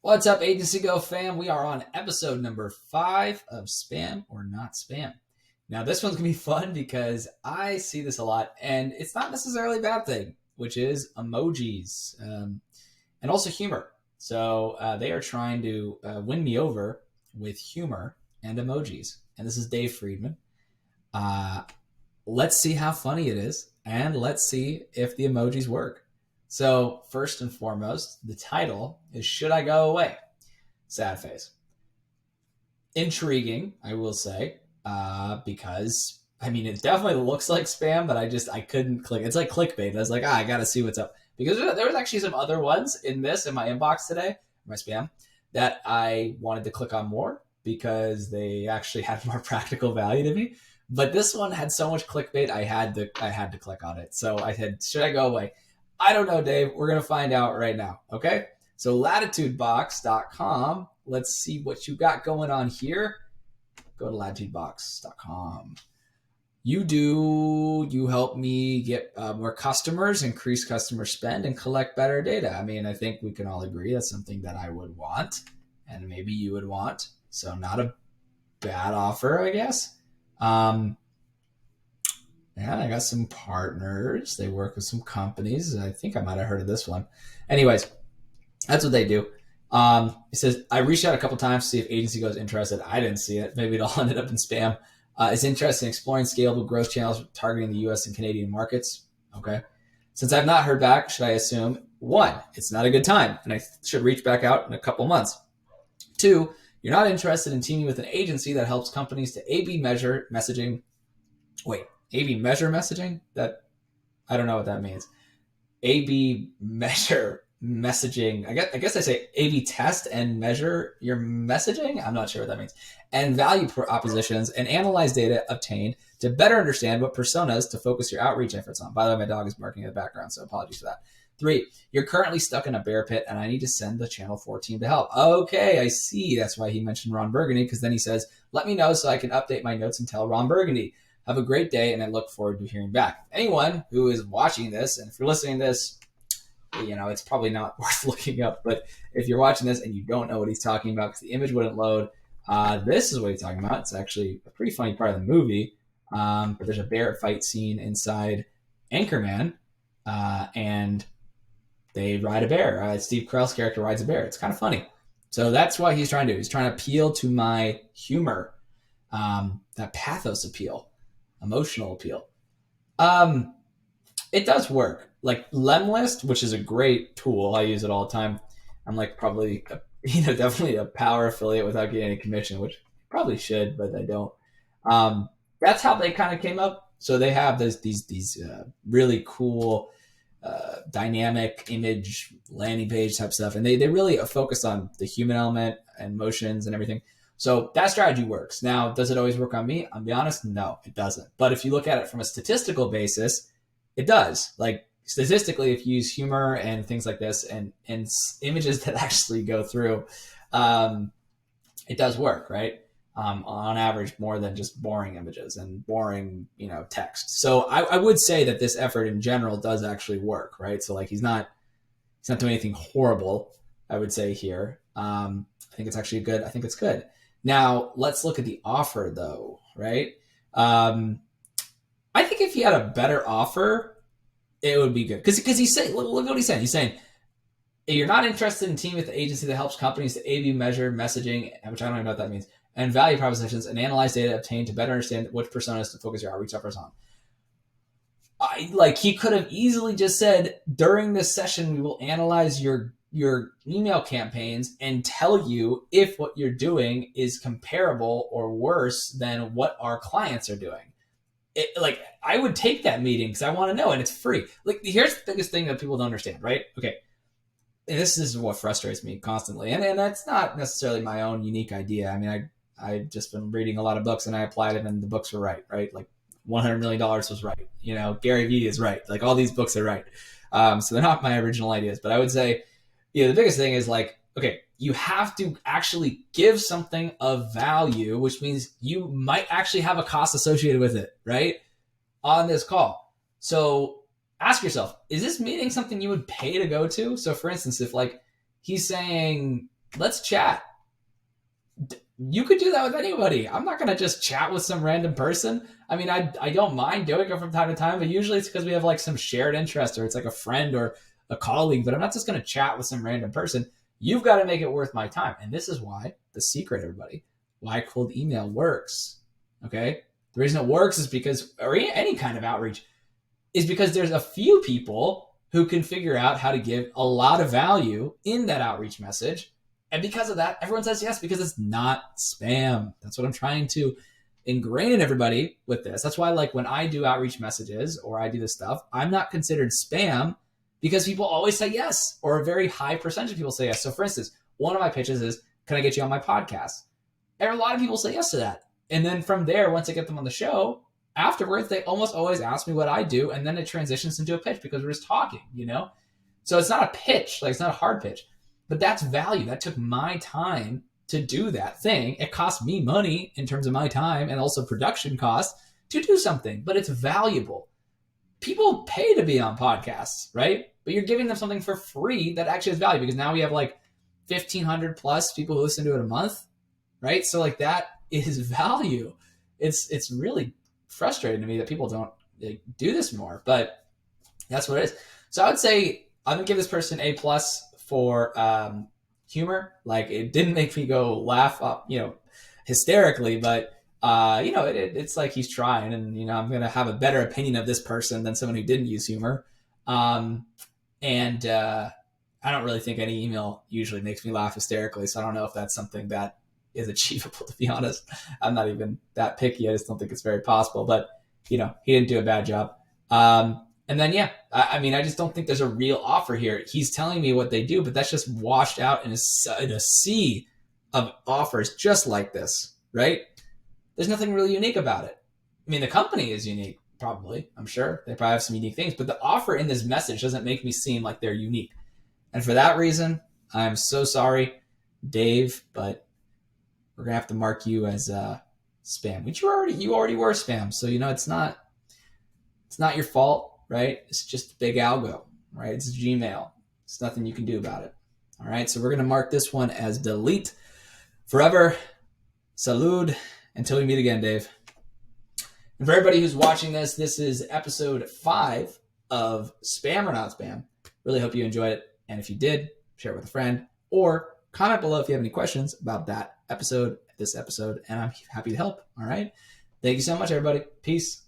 What's up, Agency Go fam? We are on episode number 5 of Spam or Not Spam. Now, this one's going to be fun because I see this a lot, and it's not necessarily a bad thing, which is emojis and also humor. So they are trying to win me over with humor and emojis. And this is Dave Friedman. Let's see how funny it is, and let's see if the emojis work. So first and foremost, the title is Should I Go Away? Sad face. Intriguing, I will say, because, it definitely looks like spam, but I couldn't click. It's like clickbait. I was like, I got to see what's up. Because there was actually some other ones in my inbox today, my spam, that I wanted to click on more because they actually had more practical value to me. But this one had so much clickbait, I had to click on it. So I said, should I go away? I don't know, Dave. We're going to find out right now. Okay. So LatitudeBOX.com. Let's see what you got going on here. Go to LatitudeBOX.com. You help me get more customers, increase customer spend, and collect better data. I think we can all agree that's something that I would want, and maybe you would want. So not a bad offer, I guess. Yeah, I got some partners. They work with some companies. I think I might have heard of this one. Anyways, that's what they do. It says, I reached out a couple times to see if Agency Go is interested. I didn't see it. Maybe it all ended up in spam. It's interested in exploring scalable growth channels targeting the U.S. and Canadian markets. Okay. Since I've not heard back, should I assume, 1, it's not a good time, and I should reach back out in a couple months. 2, you're not interested in teaming with an agency that helps companies to A/B measure messaging. Wait. A/B measure messaging? That I don't know what that means. A/B measure messaging. I guess I say A/B test and measure your messaging. I'm not sure what that means. And value propositions and analyze data obtained to better understand what personas to focus your outreach efforts on. By the way, my dog is barking in the background, so apologies for that. 3, you're currently stuck in a bear pit and I need to send the Channel 4 team to help. Okay, I see. That's why he mentioned Ron Burgundy, because then he says, let me know so I can update my notes and tell Ron Burgundy. Have a great day, and I look forward to hearing back. Anyone who is watching this, and if you're listening to this, it's probably not worth looking up, but if you're watching this and you don't know what he's talking about because the image wouldn't load, this is what he's talking about. It's actually a pretty funny part of the movie, but there's a bear fight scene inside Anchorman, and they ride a bear. Steve Carell's character rides a bear. It's kind of funny. So that's what he's trying to do. He's trying to appeal to my humor, that pathos appeal. Emotional appeal. It does work. Like Lemlist, which is a great tool. I use it all the time. I'm like probably, definitely a power affiliate without getting any commission, which I probably should, but I don't. That's how they kind of came up. So they have these really cool dynamic image landing page type stuff. And they really focus on the human element and motions and everything. So that strategy works. Now, does it always work on me? I'll be honest, no, it doesn't. But if you look at it from a statistical basis, it does. Like statistically, if you use humor and things like this and images that actually go through, it does work, right? On average, more than just boring images and boring, text. So I would say that this effort in general does actually work, right? So like he's not doing anything horrible, I would say here. I think it's actually good. I think it's good. Now, let's look at the offer, though, right? I think if he had a better offer, it would be good. Because he's saying, look what he's saying. He's saying, if you're not interested in teaming with the agency that helps companies to A/B measure messaging, which I don't even know what that means, and value propositions, and analyze data obtained to better understand which personas to focus your outreach efforts on. He could have easily just said, during this session, we will analyze your email campaigns and tell you if what you're doing is comparable or worse than what our clients are doing. I would take that meeting because I want to know, and it's free. Here's the biggest thing that people don't understand, right? Okay. And this is what frustrates me constantly. And that's not necessarily my own unique idea. I've just been reading a lot of books and I applied it and the books were right? Like $100 million was right. Gary Vee is right. Like all these books are right. So they're not my original ideas, but I would say, the biggest thing is okay, you have to actually give something of value, which means you might actually have a cost associated with it, right? On this call. So ask yourself, is this meeting something you would pay to go to? So for instance, if he's saying, let's chat. You could do that with anybody. I'm not going to just chat with some random person. I mean, I don't mind doing it from time to time, but usually it's because we have like some shared interest or it's like a friend or a colleague, but I'm not just going to chat with some random person. You've got to make it worth my time. And this is why the secret, everybody, why cold email works. Okay. The reason it works is because, or any kind of outreach, is because there's a few people who can figure out how to give a lot of value in that outreach message. And because of that, everyone says yes, because it's not spam. That's what I'm trying to ingrain in everybody with this. That's why, like, when I do outreach messages or I do this stuff, I'm not considered spam because people always say yes, or a very high percentage of people say yes. So for instance, one of my pitches is, can I get you on my podcast? And a lot of people say yes to that. And then from there, once I get them on the show, afterwards, they almost always ask me what I do. And then it transitions into a pitch because we're just talking, you know? So it's not a pitch, like it's not a hard pitch. But that's value. That took my time to do that thing. It cost me money in terms of my time and also production costs to do something, but it's valuable. People pay to be on podcasts, right? But you're giving them something for free that actually has value because now we have like 1,500 plus people who listen to it a month, right? So like that is value. It's really frustrating to me that people don't do this more, but that's what it is. So I would say I'm gonna give this person A+ for humor. Like, it didn't make me go laugh up, hysterically, but it's like he's trying, and I'm gonna have a better opinion of this person than someone who didn't use humor. And I don't really think any email usually makes me laugh hysterically, so I don't know if that's something that is achievable, to be honest. I'm not even that picky. I just don't think it's very possible, but he didn't do a bad job. And then, I mean, I just don't think there's a real offer here. He's telling me what they do, but that's just washed out in a sea of offers just like this, right? There's nothing really unique about it. I mean, the company is unique, probably. I'm sure they probably have some unique things, but the offer in this message doesn't make me seem like they're unique. And for that reason, I'm so sorry, Dave, but we're going to have to mark you as spam, which you already were spam. So, it's not your fault. Right? It's just a big algo, right? It's Gmail. It's nothing you can do about it. All right. So we're going to mark this one as delete forever. Salud. Until we meet again, Dave. And for everybody who's watching this, this is episode 5 of Spam or Not Spam. Really hope you enjoyed it. And if you did, share it with a friend or comment below if you have any questions about that episode, this episode, and I'm happy to help. All right. Thank you so much, everybody. Peace.